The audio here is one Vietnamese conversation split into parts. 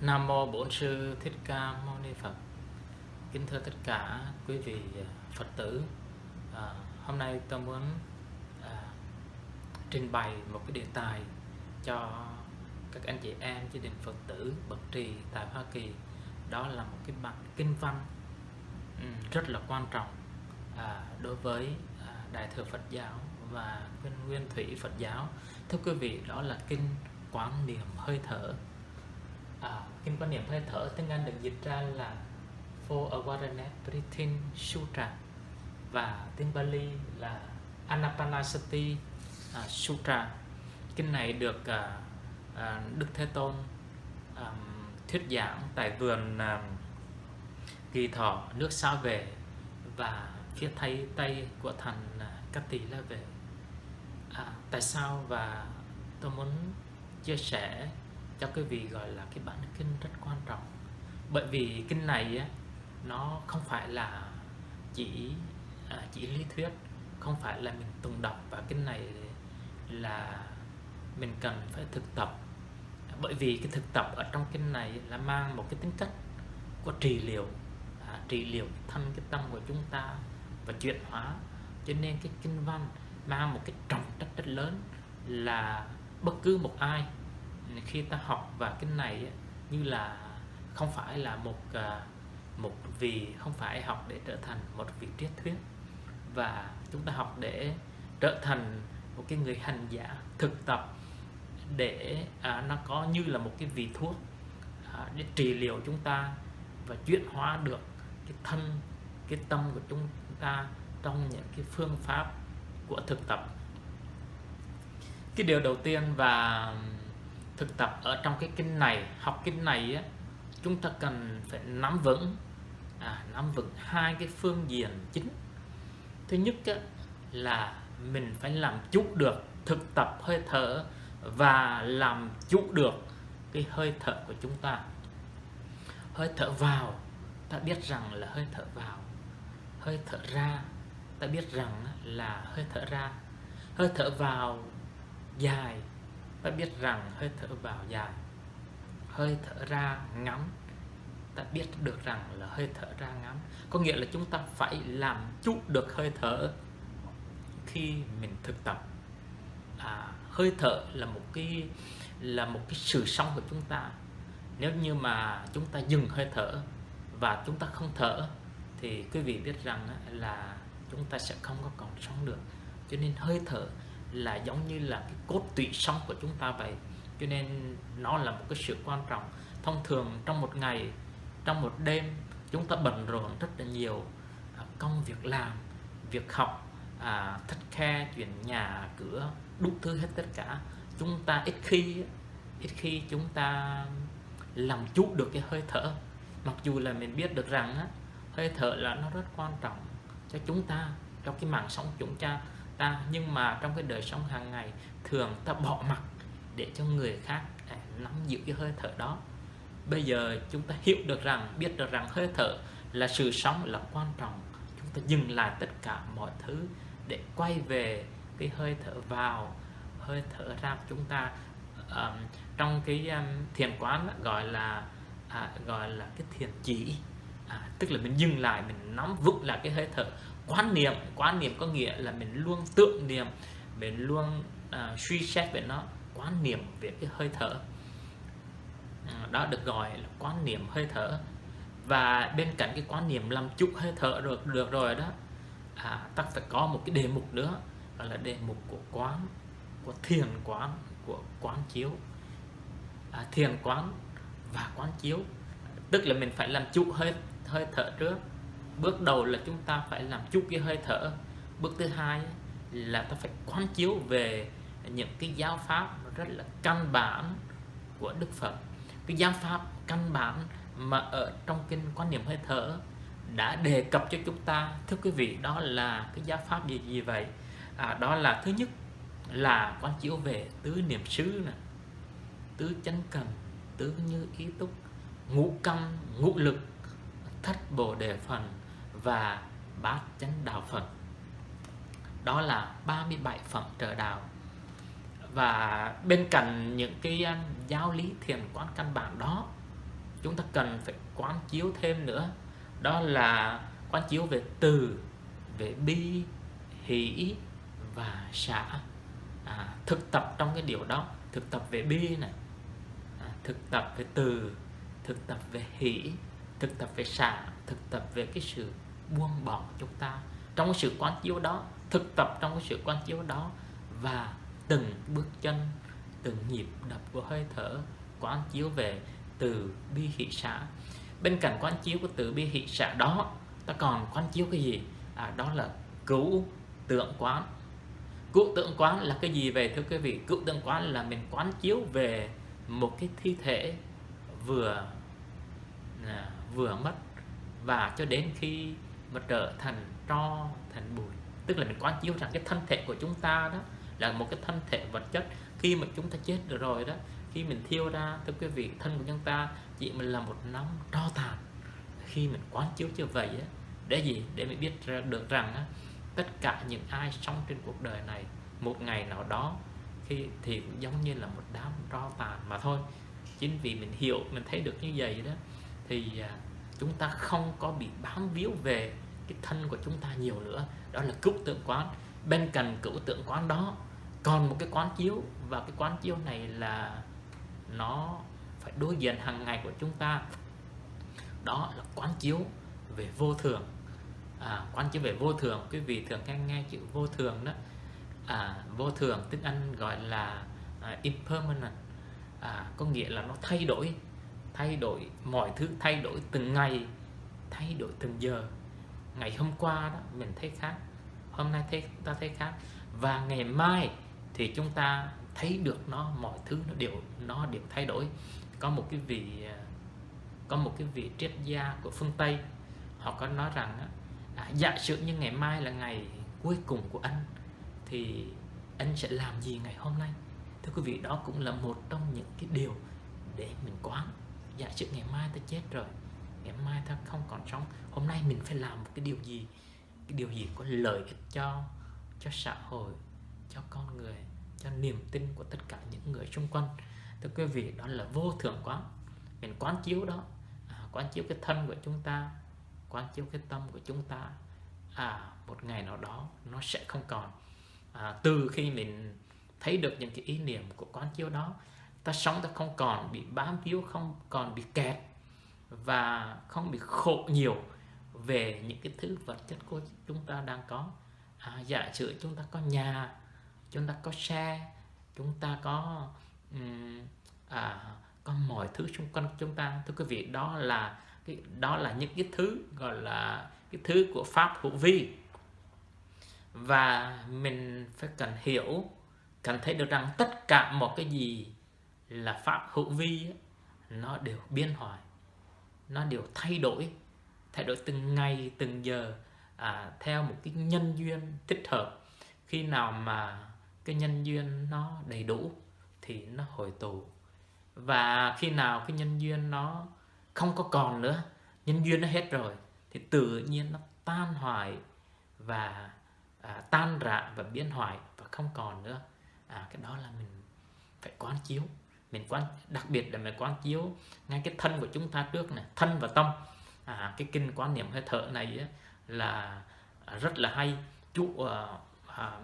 Nam mô Bổn sư Thích Ca Mâu Ni Phật. Kính thưa tất cả quý vị Phật tử, hôm nay tôi muốn trình bày một cái đề tài cho các anh chị em gia đình Phật tử Bậc Trì tại Hoa Kỳ. Đó là một cái bản kinh văn rất là quan trọng đối với Đại thừa Phật giáo và Nguyên thủy Phật giáo. Thưa quý vị, đó là kinh Quán Niệm Hơi Thở. Kinh Quán Niệm Hơi Thở tiếng Anh được dịch ra là For Awareness Breathing Sutra, và tiếng Pali là Anapanasati Sutra. Kinh này được Đức Thế Tôn thuyết giảng tại vườn Kỳ Thọ, nước Sa Vệ và phía tây của thành Cát Tỳ La Vệ. Tại sao? Và tôi muốn chia sẻ cho quý vị gọi là cái bản kinh rất quan trọng, bởi vì kinh này á, nó không phải là chỉ lý thuyết, không phải là mình tùng đọc, và kinh này là mình cần phải thực tập, bởi vì cái thực tập ở trong kinh này là mang một cái tính chất của trị liệu thân cái tâm của chúng ta và chuyển hóa. Cho nên cái kinh văn mang một cái trọng trách rất lớn, là bất cứ một ai khi ta học vào kinh này như là không phải là không phải học để trở thành một vị triết thuyết, và chúng ta học để trở thành một cái người hành giả thực tập, để nó có như là một cái vị thuốc để trị liệu chúng ta và chuyển hóa được cái thân, cái tâm của chúng ta trong những cái phương pháp của thực tập. Cái điều đầu tiên và thực tập ở trong cái kinh này, học kinh này á, chúng ta cần phải nắm vững hai cái phương diện chính. Thứ nhất á, là mình phải làm chủ được thực tập hơi thở và làm chủ được cái hơi thở của chúng ta. Hơi thở vào ta biết rằng là hơi thở vào, hơi thở ra ta biết rằng là hơi thở ra. Hơi thở vào dài ta biết rằng hơi thở vào dài, hơi thở ra ngắn ta biết được rằng là hơi thở ra ngắn. Có nghĩa là chúng ta phải làm chủ được hơi thở khi mình thực tập. Hơi thở là một cái sự sống của chúng ta. Nếu như mà chúng ta dừng hơi thở và chúng ta không thở thì quý vị biết rằng là chúng ta sẽ không có còn sống được. Cho nên hơi thở là giống như là cái cốt tủy sống của chúng ta vậy. Cho nên nó là một cái sự quan trọng. Thông thường trong một ngày, trong một đêm, chúng ta bận rộn rất là nhiều công việc làm, việc học, thất khe, chuyện nhà cửa, đủ thứ hết tất cả. Chúng ta ít khi chúng ta làm chủ được cái hơi thở. Mặc dù là mình biết được rằng hơi thở là nó rất quan trọng cho chúng ta, cho cái mạng sống của chúng ta, nhưng mà trong cái đời sống hàng ngày thường ta bỏ mặc để cho người khác nắm giữ cái hơi thở đó. Bây giờ chúng ta hiểu được rằng, biết được rằng hơi thở là sự sống, là quan trọng. Chúng ta dừng lại tất cả mọi thứ để quay về cái hơi thở vào, hơi thở ra của chúng ta. Trong cái thiền quán gọi là cái thiền chỉ, tức là mình dừng lại, mình nắm vững lại cái hơi thở. Quán niệm có nghĩa là mình luôn tưởng niệm, mình luôn suy xét về nó, quán niệm về cái hơi thở. Đó được gọi là quán niệm hơi thở. Và bên cạnh cái quán niệm làm chủ hơi thở được rồi đó, ta phải có một cái đề mục nữa, gọi là đề mục của quán, của thiền quán, của quán chiếu. Thiền quán và quán chiếu tức là mình phải làm chủ hơi thở trước. Bước đầu là chúng ta phải làm chủ cái hơi thở. Bước thứ hai là ta phải quán chiếu về những cái giáo pháp rất là căn bản của Đức Phật. Cái giáo pháp căn bản mà ở trong kinh Quán Niệm Hơi Thở đã đề cập cho chúng ta. Thưa quý vị, đó là cái giáo pháp gì vậy? Đó là thứ nhất là quán chiếu về tứ niệm xứ này, tứ chánh cần, tứ như ý túc, ngũ căn, ngũ lực, thất bồ đề phần và bát chánh đạo phần. Đó là 37 phẩm trợ đạo. Và bên cạnh những cái giáo lý thiền quán căn bản đó chúng ta cần phải quán chiếu thêm nữa, đó là quán chiếu về từ, về bi, hỷ và xả. Thực tập trong cái điều đó, thực tập về bi này, thực tập về từ, thực tập về hỷ, thực tập về xả, thực tập về cái sự buông bỏ chúng ta trong cái sự quán chiếu đó, thực tập trong cái sự quán chiếu đó, và từng bước chân, từng nhịp đập của hơi thở quán chiếu về từ bi hỷ xả. Bên cạnh quán chiếu của từ bi hỷ xả đó, ta còn quán chiếu cái gì? Đó là cửu tượng quán. Cửu tượng quán là cái gì về thưa quý vị? Cửu tượng quán là mình quán chiếu về một cái thi thể vừa mất, và cho đến khi mà trở thành tro, thành bụi. Tức là mình quán chiếu rằng cái thân thể của chúng ta đó là một cái thân thể vật chất. Khi mà chúng ta chết được rồi đó, khi mình thiêu ra, thưa quý vị, thân của chúng ta chỉ mình là một nắm tro tàn. Khi mình quán chiếu như vậy á, để gì? Để mình biết được rằng á, tất cả những ai sống trên cuộc đời này một ngày nào đó thì cũng giống như là một đám tro tàn mà thôi. Chính vì mình hiểu, mình thấy được như vậy đó, thì chúng ta không có bị bám víu về cái thân của chúng ta nhiều nữa. Đó là cửu tượng quán. Bên cạnh cửu tượng quán đó còn một cái quán chiếu, và cái quán chiếu này là nó phải đối diện hàng ngày của chúng ta. Đó là quán chiếu về vô thường. Quán chiếu về vô thường, quý vị thường nghe chữ vô thường đó. Vô thường tiếng Anh gọi là impermanent, có nghĩa là nó thay đổi mọi thứ, thay đổi từng ngày, thay đổi từng giờ. Ngày hôm qua đó mình thấy khác, hôm nay ta thấy khác, và ngày mai thì chúng ta thấy được mọi thứ nó đều thay đổi. Có một cái vị triết gia của phương Tây, họ có nói rằng giả sử như ngày mai là ngày cuối cùng của anh thì anh sẽ làm gì ngày hôm nay? Thưa quý vị, đó cũng là một trong những cái điều để mình quán. Giả sử ngày mai ta chết rồi, ngày mai ta không còn sống, hôm nay mình phải làm một cái điều gì có lợi ích cho xã hội, cho con người, cho niềm tin của tất cả những người xung quanh. Thưa quý vị, đó là vô thường quán. Mình quán chiếu đó, quán chiếu cái thân của chúng ta, quán chiếu cái tâm của chúng ta. Một ngày nào đó nó sẽ không còn. Từ khi mình thấy được những cái ý niệm của quán chiếu đó, ta sống ta không còn bị bám víu, không còn bị kẹt, và không bị khổ nhiều về những cái thứ vật chất của chúng ta đang có. Giả sử chúng ta có nhà, chúng ta có xe, chúng ta có mọi thứ xung quanh chúng ta. Thưa quý vị, đó là những cái thứ gọi là cái thứ của pháp hữu vi, và mình phải cần hiểu, cần thấy được rằng tất cả một cái gì là pháp hữu vi nó đều biến hóa, nó đều thay đổi từng ngày từng giờ, theo một cái nhân duyên thích hợp. Khi nào mà cái nhân duyên nó đầy đủ thì nó hội tụ, và khi nào cái nhân duyên nó không có còn nữa, nhân duyên nó hết rồi, thì tự nhiên nó tan hoại và tan rã và biến hoại và không còn nữa. Cái đó là mình phải quán chiếu. Đặc biệt là mình quán chiếu ngay cái thân của chúng ta trước này, thân và tâm. Cái kinh quán niệm hơi thở này là rất là hay.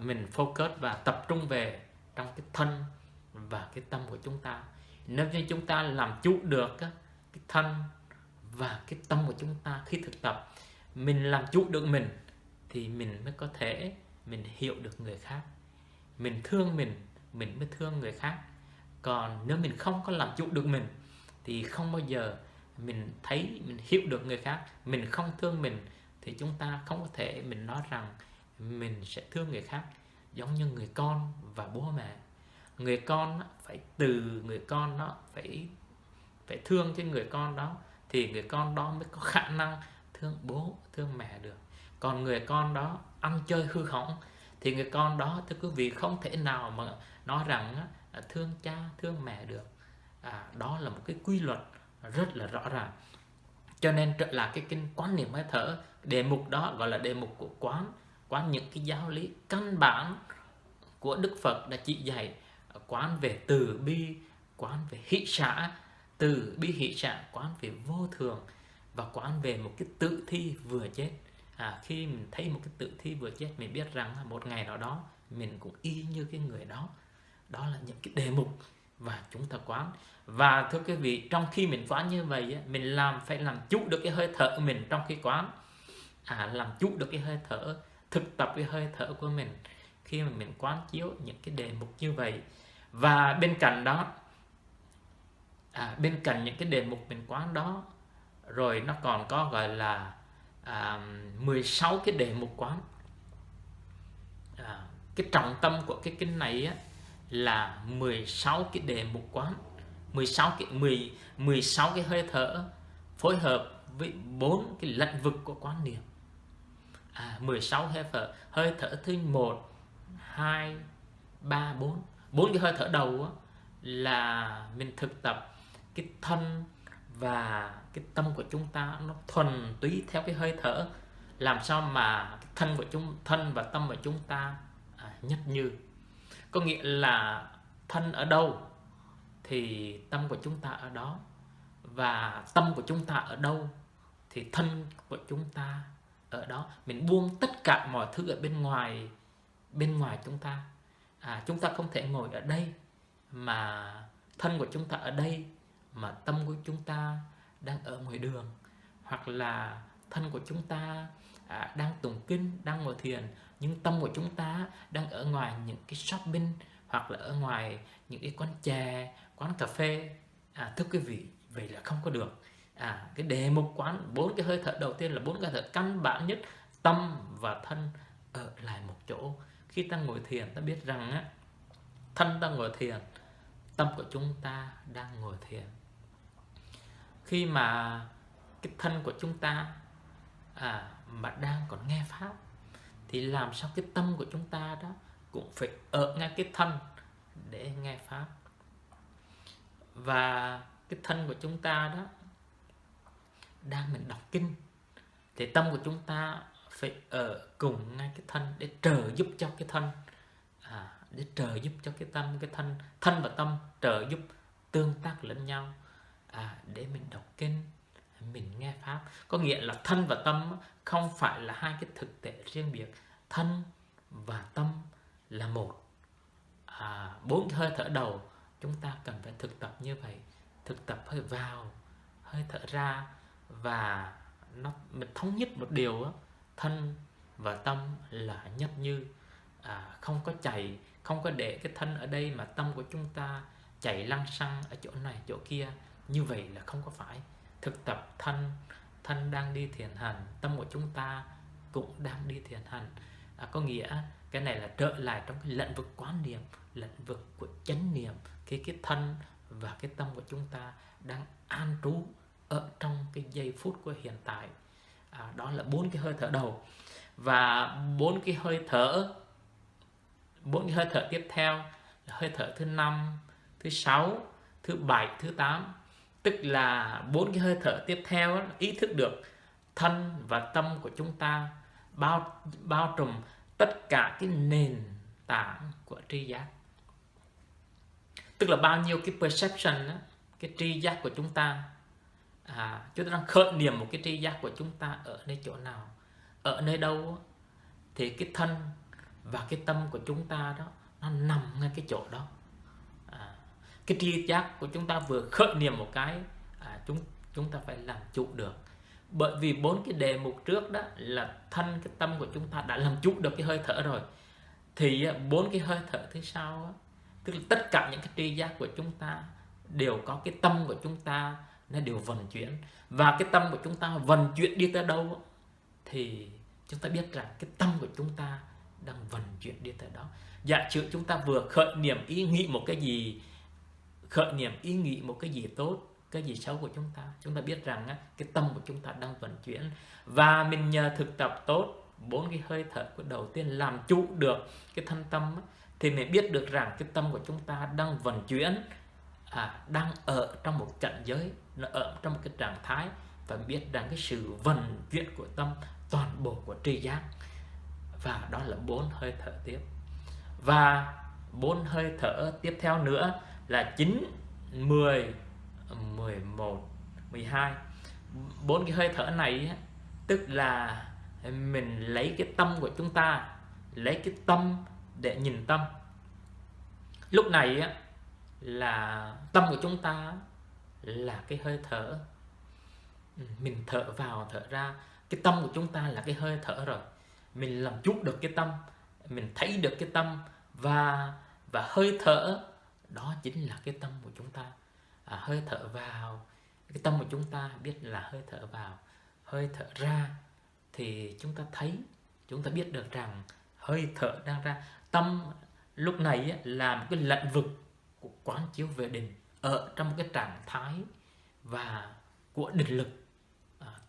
Mình focus và tập trung về trong cái thân và cái tâm của chúng ta. Nếu như chúng ta làm chủ được cái thân và cái tâm của chúng ta, khi thực tập mình làm chủ được mình, thì mình mới có thể mình hiểu được người khác. Mình thương mình mới thương người khác. Còn nếu mình không có làm chủ được mình thì không bao giờ mình hiểu được người khác. Mình không thương mình thì chúng ta không có thể mình nói rằng mình sẽ thương người khác. Giống như người con và bố mẹ, người con phải từ người con nó phải thương cái người con đó, thì người con đó mới có khả năng thương bố, thương mẹ được. Còn người con đó ăn chơi hư hỏng thì người con đó, thưa quý vị, không thể nào mà nói rằng thương cha, thương mẹ được. Đó là một cái quy luật rất là rõ ràng. Cho nên trở lại cái kinh quán niệm hơi thở, đề mục đó gọi là đề mục của quán những cái giáo lý căn bản của Đức Phật đã chỉ dạy. Quán về từ bi, quán về hỷ xả, từ bi hỷ trạng quán về vô thường và quán về một cái tử thi vừa chết. Khi mình thấy một cái tử thi vừa chết, mình biết rằng một ngày nào đó mình cũng y như cái người đó. Đó là những cái đề mục và chúng ta quán. Và thưa quý vị, trong khi mình quán như vậy, mình phải làm chủ được cái hơi thở của mình trong khi quán. Làm chủ được cái hơi thở, thực tập cái hơi thở của mình khi mà mình quán chiếu những cái đề mục như vậy. Và bên cạnh đó, bên cạnh những cái đề mục mình quán đó, rồi nó còn có gọi là 16 cái đề mục quán. Cái trọng tâm của cái kinh này á, là 16 cái đề mục quán, 16 cái hơi thở phối hợp với 4 cái lĩnh vực của quán niệm. 16 hơi thở thứ 1, 2, 3, 4. 4 cái hơi thở đầu á, là mình thực tập cái thân và cái tâm của chúng ta nó thuần túy theo cái hơi thở, làm sao mà thân và tâm của chúng ta nhất như. Có nghĩa là thân ở đâu thì tâm của chúng ta ở đó, và tâm của chúng ta ở đâu thì thân của chúng ta ở đó. Mình buông tất cả mọi thứ ở bên ngoài chúng ta. Chúng ta không thể ngồi ở đây mà thân của chúng ta ở đây mà tâm của chúng ta đang ở ngoài đường, hoặc là thân của chúng ta đang tụng kinh, đang ngồi thiền, nhưng tâm của chúng ta đang ở ngoài những cái shopping, hoặc là ở ngoài những cái quán chè, quán cà phê. Thưa quý vị, vậy là không có được. Cái đề mục quán 4 cái hơi thở đầu tiên là 4 cái hơi thở căn bản nhất, tâm và thân ở lại một chỗ. Khi ta ngồi thiền, ta biết rằng thân ta ngồi thiền, tâm của chúng ta đang ngồi thiền. Khi mà cái thân của chúng ta mà đang còn nghe pháp, thì làm sao cái tâm của chúng ta đó cũng phải ở ngay cái thân để nghe pháp. Và cái thân của chúng ta đó đang mình đọc kinh, thì tâm của chúng ta phải ở cùng ngay cái thân để trợ giúp cho cái thân, để trợ giúp cho cái thân và tâm trợ giúp tương tác lẫn nhau, để mình đọc kinh, mình nghe pháp. Có nghĩa là thân và tâm không phải là hai cái thực thể riêng biệt, thân và tâm là một. 4 cái hơi thở đầu chúng ta cần phải thực tập như vậy, thực tập hơi vào, hơi thở ra, và mình thống nhất một điều đó, thân và tâm là nhất như. Không có chạy, không có để cái thân ở đây mà tâm của chúng ta chạy lăng xăng ở chỗ này chỗ kia. Như vậy là không có phải. Thực tập thân đang đi thiền hành, tâm của chúng ta cũng đang đi thiền hành. Có nghĩa cái này là trở lại trong cái lĩnh vực quán niệm, lĩnh vực của chánh niệm, khi cái thân và cái tâm của chúng ta đang an trú ở trong cái giây phút của hiện tại. Đó là 4 cái hơi thở đầu. Và 4 cái hơi thở tiếp theo là hơi thở thứ 5, thứ 6, thứ 7, thứ 8. Tức là 4 cái hơi thở tiếp theo đó, ý thức được thân và tâm của chúng ta bao trùm tất cả cái nền tảng của tri giác. Tức là bao nhiêu cái perception đó, cái tri giác của chúng ta, chúng ta đang khởi niệm một cái tri giác của chúng ta ở nơi chỗ nào, ở nơi đâu, thì cái thân và cái tâm của chúng ta đó nó nằm ngay cái chỗ đó. Cái tri giác của chúng ta vừa khởi niệm một cái, chúng ta phải làm chủ được. Bởi vì 4 cái đề mục trước đó là thân, cái tâm của chúng ta đã làm chủ được cái hơi thở rồi, thì 4 cái hơi thở thứ sau đó, tức là tất cả những cái tri giác của chúng ta đều có cái tâm của chúng ta nó đều vận chuyển. Và cái tâm của chúng ta vận chuyển đi tới đâu thì chúng ta biết rằng cái tâm của chúng ta đang vận chuyển đi tới đó. Giả sử chúng ta vừa khởi niệm ý nghĩ một cái gì tốt, cái gì xấu của chúng ta biết rằng cái tâm của chúng ta đang vận chuyển. Và mình nhờ thực tập tốt 4 cái hơi thở của đầu tiên làm chủ được cái thân tâm, thì mình biết được rằng cái tâm của chúng ta đang vận chuyển, đang ở trong một cảnh giới, nó ở trong một cái trạng thái, và biết rằng cái sự vận chuyển của tâm toàn bộ của tri giác. Và đó là 4 hơi thở tiếp. Và 4 hơi thở tiếp theo nữa là 9, 10 11, 12. 4 cái hơi thở này á, tức là mình lấy cái tâm của chúng ta, lấy cái tâm để nhìn tâm. Lúc này á, là tâm của chúng ta là cái hơi thở. Mình thở vào thở ra, cái tâm của chúng ta là cái hơi thở rồi. Mình làm chủ được cái tâm, mình thấy được cái tâm, và hơi thở đó chính là cái tâm của chúng ta. Hơi thở vào, cái tâm của chúng ta biết là hơi thở vào. Hơi thở ra thì chúng ta thấy, chúng ta biết được rằng hơi thở đang ra. Tâm lúc này á, là một cái lĩnh vực của quán chiếu về định, ở trong một cái trạng thái và của định lực.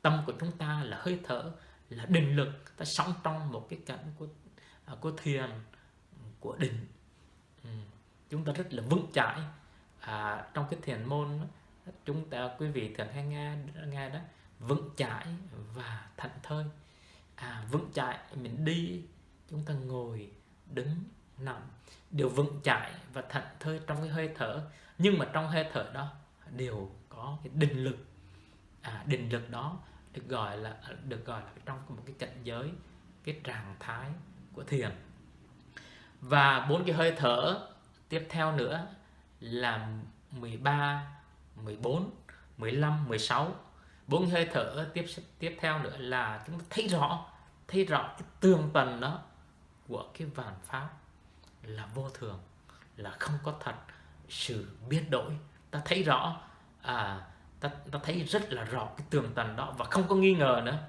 Tâm của chúng ta là hơi thở, là định lực, ta sống trong một cái cảnh của thiền, của định. Chúng ta rất là vững chãi. Trong cái thiền môn chúng ta, quý vị thường hay nghe đó, vững chãi và thảnh thơi. Vững chãi mình đi, chúng ta ngồi, đứng, nằm đều vững chãi và thảnh thơi trong cái hơi thở. Nhưng mà trong hơi thở đó đều có cái định lực. Định lực đó được gọi là trong một cái cảnh giới, cái trạng thái của thiền. Và 4 cái hơi thở tiếp theo nữa là 13, 14, 15, 16. 4 hơi thở tiếp theo nữa là chúng ta thấy rõ cái tường tầng đó của cái vạn pháp là vô thường, là không có thật, sự biến đổi. Ta thấy rõ, ta thấy rất là rõ cái tường tầng đó và không có nghi ngờ nữa.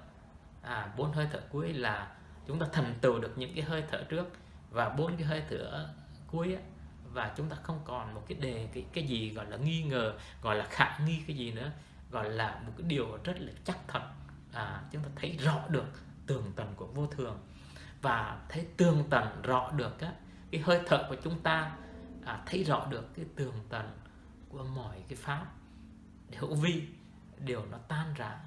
4 hơi thở cuối là chúng ta thành tựu được những cái hơi thở trước, và 4 cái hơi thở cuối á, và chúng ta không còn một cái gì gọi là nghi ngờ, gọi là khả nghi cái gì nữa, gọi là một cái điều rất là chắc thật. Chúng ta thấy rõ được tường tầng của vô thường, và thấy tường tầng rõ được cái hơi thở của chúng ta, thấy rõ được cái tường tầng của mọi cái pháp hữu vi, đều nó tan rã,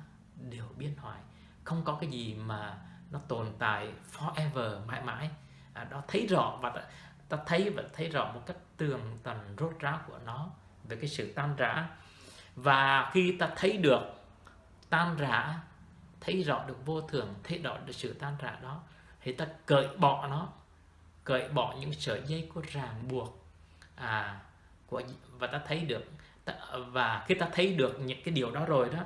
đều biến hoại, không có cái gì mà nó tồn tại forever, mãi mãi. Đó thấy rõ, và ta thấy rõ một cách tường tầng rốt ráo của nó về cái sự tan rã. Và khi ta thấy được tan rã, thấy rõ được vô thường, thấy rõ được sự tan rã đó, thì ta cởi bỏ nó, cởi bỏ những sợi dây của ràng buộc, và ta thấy được. Và khi ta thấy được những cái điều đó rồi đó,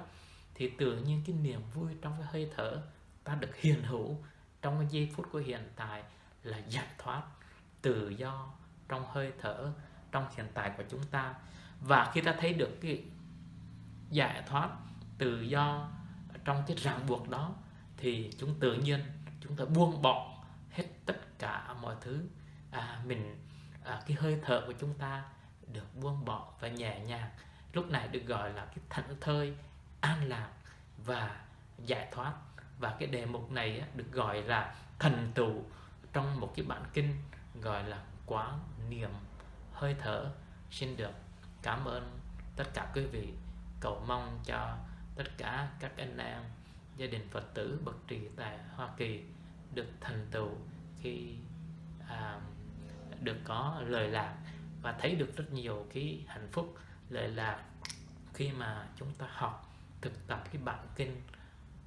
thì tự nhiên cái niềm vui trong cái hơi thở ta được hiện hữu trong cái giây phút của hiện tại, là giải thoát, tự do trong hơi thở, trong hiện tại của chúng ta. Và khi ta thấy được cái giải thoát, tự do trong cái ràng buộc đó, thì tự nhiên chúng ta buông bỏ hết tất cả mọi thứ. Cái hơi thở của chúng ta được buông bỏ và nhẹ nhàng. Lúc này được gọi là cái thảnh thơi, an lạc và giải thoát. Và cái đề mục này được gọi là thành tựu trong một cái bản kinh gọi là quán niệm hơi thở. Xin được cảm ơn tất cả quý vị. Cầu mong cho tất cả các anh em gia đình Phật tử bậc trì tại Hoa Kỳ được thành tựu khi được có lời lạc, và thấy được rất nhiều cái hạnh phúc lời lạc khi mà chúng ta học thực tập cái bản kinh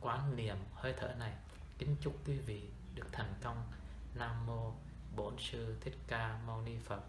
quán niệm hơi thở này. Kính chúc quý vị được thành công. Nam mô Bổn Sư Thích Ca Mâu Ni Phật.